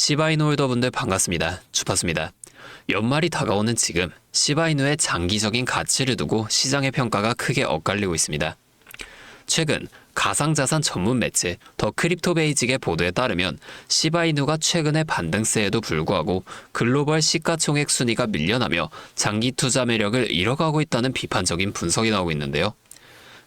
시바이누 홀더분들 반갑습니다. 주파수입니다. 연말이 다가오는 지금 시바이누의 장기적인 가치를 두고 시장의 평가가 크게 엇갈리고 있습니다. 최근 가상자산 전문 매체 더 크립토 베이직의 보도에 따르면 시바이누가 최근의 반등세에도 불구하고 글로벌 시가총액 순위가 밀려나며 장기 투자 매력을 잃어가고 있다는 비판적인 분석이 나오고 있는데요.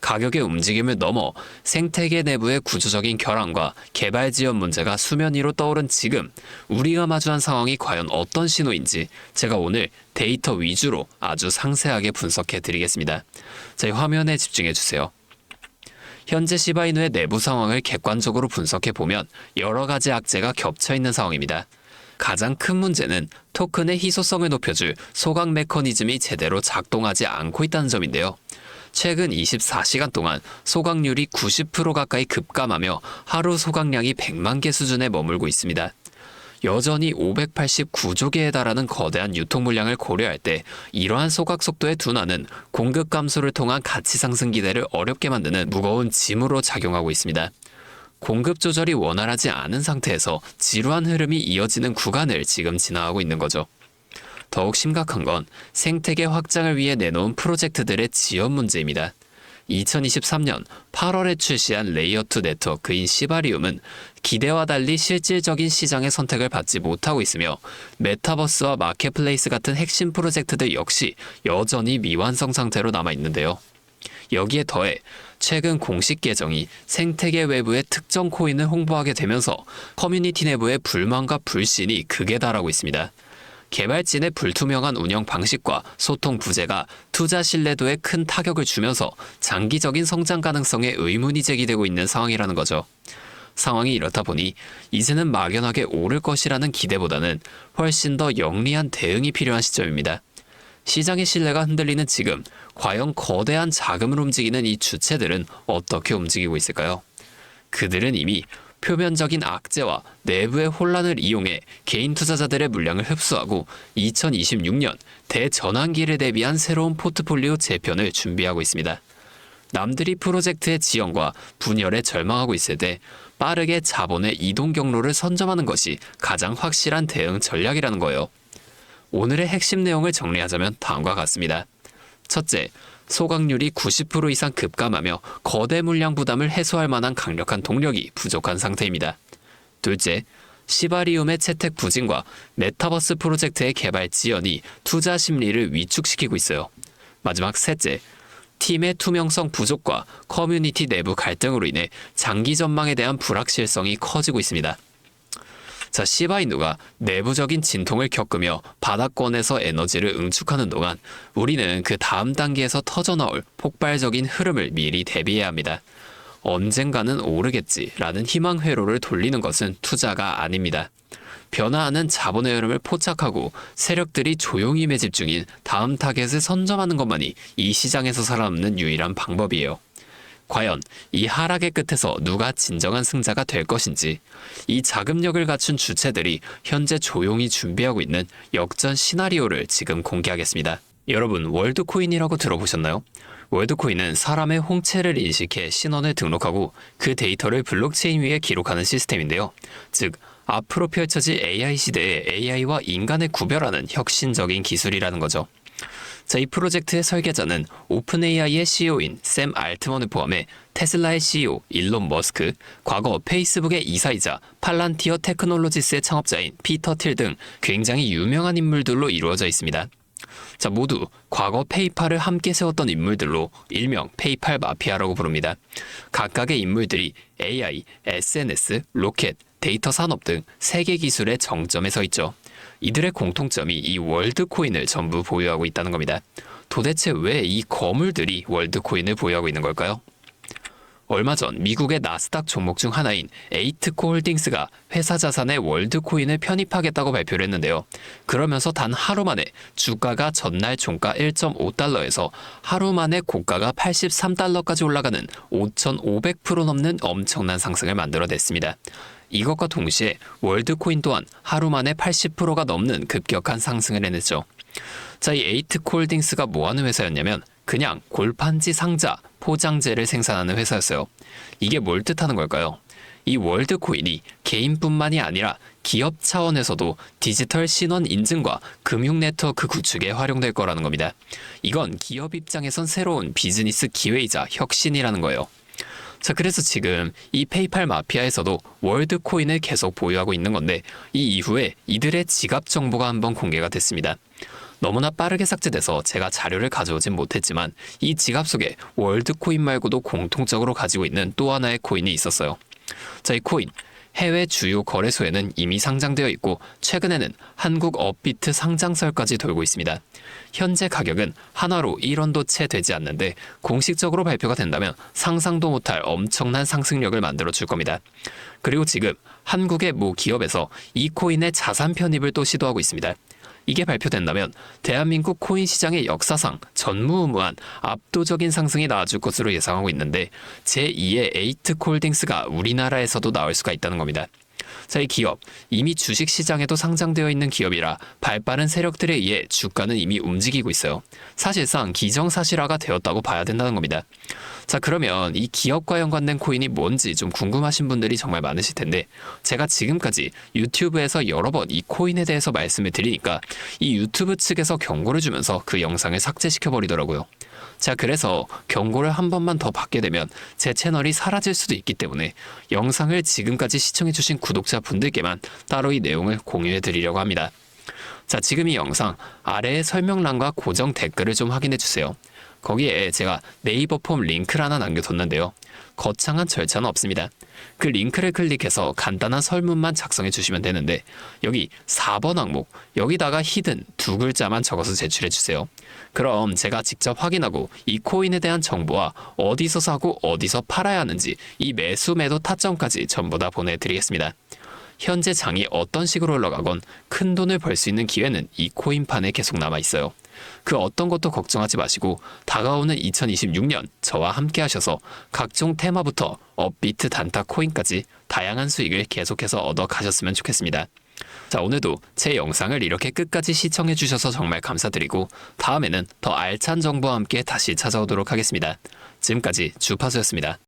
가격의 움직임을 넘어 생태계 내부의 구조적인 결함과 개발 지원 문제가 수면 위로 떠오른 지금 우리가 마주한 상황이 과연 어떤 신호인지 제가 오늘 데이터 위주로 아주 상세하게 분석해 드리겠습니다. 제 화면에 집중해 주세요. 현재 시바이누의 내부 상황을 객관적으로 분석해 보면 여러 가지 악재가 겹쳐 있는 상황입니다. 가장 큰 문제는 토큰의 희소성을 높여줄 소각 메커니즘이 제대로 작동하지 않고 있다는 점인데요. 최근 24시간 동안 소각률이 90% 가까이 급감하며 하루 소각량이 100만 개 수준에 머물고 있습니다. 여전히 589조 개에 달하는 거대한 유통 물량을 고려할 때 이러한 소각 속도의 둔화는 공급 감소를 통한 가치 상승 기대를 어렵게 만드는 무거운 짐으로 작용하고 있습니다. 공급 조절이 원활하지 않은 상태에서 지루한 흐름이 이어지는 구간을 지금 지나가고 있는 거죠. 더욱 심각한 건 생태계 확장을 위해 내놓은 프로젝트들의 지원 문제입니다. 2023년 8월에 출시한 레이어2 네트워크인 시바리움은 기대와 달리 실질적인 시장의 선택을 받지 못하고 있으며 메타버스와 마켓플레이스 같은 핵심 프로젝트들 역시 여전히 미완성 상태로 남아있는데요. 여기에 더해 최근 공식 계정이 생태계 외부의 특정 코인을 홍보하게 되면서 커뮤니티 내부의 불만과 불신이 극에 달하고 있습니다. 개발진의 불투명한 운영 방식과 소통 부재가 투자 신뢰도에 큰 타격을 주면서 장기적인 성장 가능성에 의문이 제기되고 있는 상황이라는 거죠. 상황이 이렇다 보니 이제는 막연하게 오를 것이라는 기대보다는 훨씬 더 영리한 대응이 필요한 시점입니다. 시장의 신뢰가 흔들리는 지금 과연 거대한 자금을 움직이는 이 주체들은 어떻게 움직이고 있을까요? 그들은 이미 표면적인 악재와 내부의 혼란을 이용해 개인 투자자들의 물량을 흡수하고 2026년 대전환기를 대비한 새로운 포트폴리오 재편을 준비하고 있습니다. 남들이 프로젝트의 지연과 분열에 절망하고 있을 때 빠르게 자본의 이동 경로를 선점하는 것이 가장 확실한 대응 전략이라는 거예요. 오늘의 핵심 내용을 정리하자면 다음과 같습니다. 첫째, 소각률이 90% 이상 급감하며 거대 물량 부담을 해소할 만한 강력한 동력이 부족한 상태입니다. 둘째, 시바리움의 채택 부진과 메타버스 프로젝트의 개발 지연이 투자 심리를 위축시키고 있어요. 마지막 셋째, 팀의 투명성 부족과 커뮤니티 내부 갈등으로 인해 장기 전망에 대한 불확실성이 커지고 있습니다. 자, 시바이누가 내부적인 진통을 겪으며 바닥권에서 에너지를 응축하는 동안 우리는 그 다음 단계에서 터져나올 폭발적인 흐름을 미리 대비해야 합니다. 언젠가는 오르겠지라는 희망 회로를 돌리는 것은 투자가 아닙니다. 변화하는 자본의 흐름을 포착하고 세력들이 조용히 매집 중인 다음 타겟을 선점하는 것만이 이 시장에서 살아남는 유일한 방법이에요. 과연 이 하락의 끝에서 누가 진정한 승자가 될 것인지, 이 자금력을 갖춘 주체들이 현재 조용히 준비하고 있는 역전 시나리오를 지금 공개하겠습니다. 여러분, 월드코인이라고 들어보셨나요? 월드코인은 사람의 홍채를 인식해 신원을 등록하고 그 데이터를 블록체인 위에 기록하는 시스템인데요. 즉, 앞으로 펼쳐질 AI 시대에 AI와 인간을 구별하는 혁신적인 기술이라는 거죠. 자, 이 프로젝트의 설계자는 오픈AI의 CEO인 샘 알트먼을 포함해 테슬라의 CEO 일론 머스크, 과거 페이스북의 이사이자 팔란티어 테크놀로지스의 창업자인 피터 틸 등 굉장히 유명한 인물들로 이루어져 있습니다. 자, 모두 과거 페이팔을 함께 세웠던 인물들로 일명 페이팔 마피아라고 부릅니다. 각각의 인물들이 AI, SNS, 로켓, 데이터 산업 등 세계 기술의 정점에 서 있죠. 이들의 공통점이 이 월드코인을 전부 보유하고 있다는 겁니다. 도대체 왜 이 거물들이 월드코인을 보유하고 있는 걸까요? 얼마 전 미국의 나스닥 종목 중 하나인 에이트코 홀딩스가 회사 자산에 월드코인을 편입하겠다고 발표를 했는데요. 그러면서 단 하루 만에 주가가 전날 종가 1.5달러에서 하루 만에 고가가 83달러까지 올라가는 5,500% 넘는 엄청난 상승을 만들어냈습니다. 이것과 동시에 월드코인 또한 하루 만에 80%가 넘는 급격한 상승을 해냈죠. 자, 이 에이트코홀딩스가 뭐하는 회사였냐면 그냥 골판지 상자, 포장재를 생산하는 회사였어요. 이게 뭘 뜻하는 걸까요? 이 월드코인이 개인뿐만이 아니라 기업 차원에서도 디지털 신원 인증과 금융 네트워크 구축에 활용될 거라는 겁니다. 이건 기업 입장에선 새로운 비즈니스 기회이자 혁신이라는 거예요. 자, 그래서 지금 이 페이팔 마피아에서도 월드코인을 계속 보유하고 있는 건데 이 이후에 이들의 지갑 정보가 한번 공개가 됐습니다. 너무나 빠르게 삭제돼서 제가 자료를 가져오진 못했지만 이 지갑 속에 월드코인 말고도 공통적으로 가지고 있는 또 하나의 코인이 있었어요. 자, 이 코인 해외 주요 거래소에는 이미 상장되어 있고 최근에는 한국 업비트 상장설까지 돌고 있습니다. 현재 가격은 하나로 1원도 채 되지 않는데 공식적으로 발표가 된다면 상상도 못할 엄청난 상승력을 만들어 줄 겁니다. 그리고 지금 한국의 모 기업에서 이 코인의 자산 편입을 또 시도하고 있습니다. 이게 발표된다면 대한민국 코인 시장의 역사상 전무후무한 압도적인 상승이 나와줄 것으로 예상하고 있는데 제2의 에이트콜딩스가 우리나라에서도 나올 수가 있다는 겁니다. 자, 이 기업 이미 주식시장에도 상장되어 있는 기업이라 발빠른 세력들에 의해 주가는 이미 움직이고 있어요. 사실상 기정사실화가 되었다고 봐야 된다는 겁니다. 자, 그러면 이 기업과 연관된 코인이 뭔지 좀 궁금하신 분들이 정말 많으실 텐데 제가 지금까지 유튜브에서 여러 번 이 코인에 대해서 말씀을 드리니까 이 유튜브 측에서 경고를 주면서 그 영상을 삭제시켜 버리더라고요. 자, 그래서 경고를 한 번만 더 받게 되면 제 채널이 사라질 수도 있기 때문에 영상을 지금까지 시청해주신 구독자분들께만 따로 이 내용을 공유해 드리려고 합니다. 자, 지금 이 영상 아래의 설명란과 고정 댓글을 좀 확인해 주세요. 거기에 제가 네이버 폼 링크를 하나 남겨뒀는데요. 거창한 절차는 없습니다. 그 링크를 클릭해서 간단한 설문만 작성해 주시면 되는데 여기 4번 항목 여기다가 히든 두 글자만 적어서 제출해 주세요. 그럼 제가 직접 확인하고 이 코인에 대한 정보와 어디서 사고 어디서 팔아야 하는지 이 매수 매도 타점까지 전부 다 보내드리겠습니다. 현재 장이 어떤 식으로 올라가건 큰 돈을 벌 수 있는 기회는 이 코인판에 계속 남아있어요. 그 어떤 것도 걱정하지 마시고 다가오는 2026년 저와 함께 하셔서 각종 테마부터 업비트 단타 코인까지 다양한 수익을 계속해서 얻어 가셨으면 좋겠습니다. 자, 오늘도 제 영상을 이렇게 끝까지 시청해 주셔서 정말 감사드리고 다음에는 더 알찬 정보와 함께 다시 찾아오도록 하겠습니다. 지금까지 주파수였습니다.